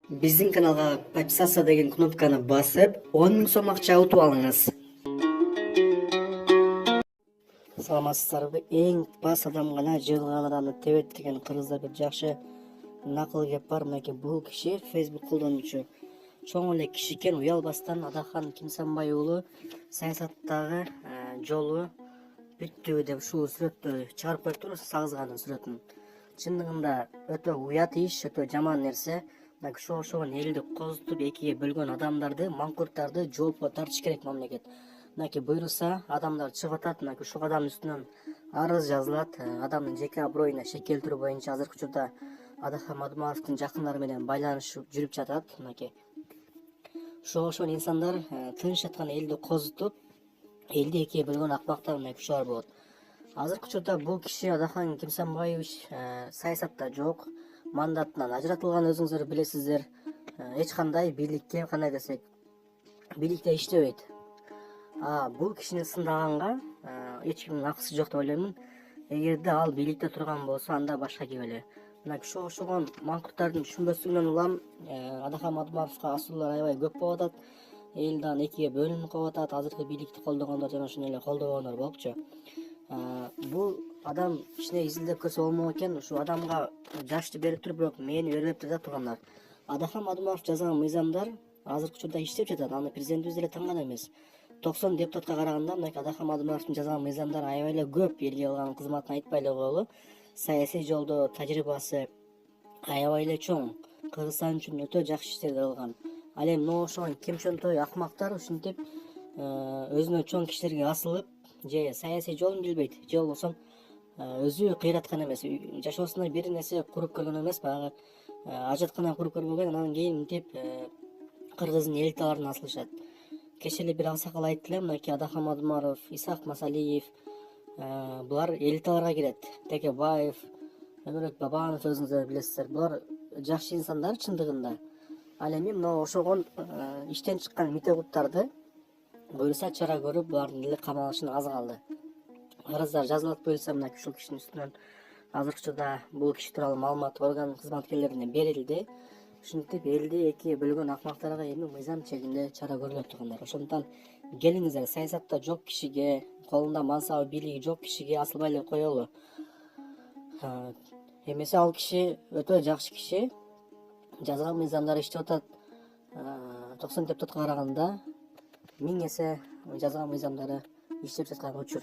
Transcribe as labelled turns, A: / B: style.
A: Биздин каналга подписаться деген кнопканы басып, 10 000 сом акча утуп алыңыз. Саламатсыздарбы? Эң бас адам гана жыгылган адамды тебет деген кыргызда бир жакшы накыл кеп бар. Мынакей бул киши Facebook колдонуучу. Чоң эле киши экен, уялбастан Адахан Кимсанбай уулу саясаттагы жолу бүттү деп ушул сүрөттү чыгарып коюптур, сагызганын сүрөтүн. Чындыгында өтө уят иш, өтө жаман нерсе. Ошогон элди козутуп экиге бөлгөн адамдарды, маңкурттарды жоопко тартыш керек мамлекет. Буйруса адамдар чыгып атат, ушул адамдын үстүнөн арыз жазылат. Адамдын жеке аброюна шек келтирүү боюнча азыркы учурда Адахан Мадумаровдун жакындары менен байланыш жүрүп жатат. Ошол инсандар тыныч жаткан элди козутуп, элди экиге бөлгөн акмактар ушулар болот. Азыркы учурда бул киши Адахан Кимсанбаевич саясатта жок, мандатынан ажыратылган, өзүңүздөр билесиздер. Эч кандай бийликке, кандай десек, бийликте иштебейт. Бул кишини сындаганга эч кимдин акысы жок деп ойлоймун. Эгерде ал бийликте турган болсо, анда башка кеп эле. Ошогон маңкурттардын түшүнбөсүнөн улам Адахан Мадумаровго асуулар аябай көп болуп атат. Эл дагы экиге бөлүнүп калып атат. Азыркы бийликти колдогондор жана ошондой эле колдобогондор болупчу. Бул адам кичине изилдеп көрсө болмок экен. Ушул адамга жашты берип туруп, бирок мээни бербептир да тургандар. Адахан Мадумаров жазган мыйзамдар азыркы учурда иштеп жатат. Аны президентибиз деле таңган эмес. 90 депутатка караганда Адахан Мадумаровдун жазган мыйзамдары аябай эле көп. Элге кылган кызматын айтпай эле коелу. Саясий жолдо тажрыйбасы аябай эле чоң. Кыргызстан үчүн өтө жакшы иштерди кылган. Ал эми ошол кем чөнтөй акмактар ушинтип өзүнө чоң кишилерге асылып, же саясий жолун билбейт, же болбосо өзү кыйраткан эмес, жашоосунда бир нерсе куруп көргөн эмес, баягы ажаткана куруп көрбөгөн. Анан кийин мынтип кыргыздын элиталарына асылышат. Кеше эле бир аксакал айтты эле, Адахан Мадумаров, Исак Масалиев, булар элиталарга кирет. Текебаев, Өмүрөт Бабанов, өзүңүздөр билесиздер. Булар жакшы инсандар чындыгында. Ал эми ошогон иштен чыккан митегуттарды буюрса чара көрүп, булардын деле камалышына аз калды. Арыздар жазылат буюрса, ушул кишинин үстүнөн азыркы учурда бул киши тууралуу маалымат орган кызматкерлерине берилди. Ушинтип элди экиге бөлгөн акмактарга эми мыйзам чегинде чара көрүлөт тургандар. Ошондуктан келиңиздер, саясатта жок кишиге, колунда мансабы, бийлиги жок кишиге асылбай эле коелу. Эмесе ал киши өтө жакшы киши, жазган мыйзамдары иштеп атат. 90 депутатка караганда 1000 эсе жазган мыйзамдары иштеп жаткан учур.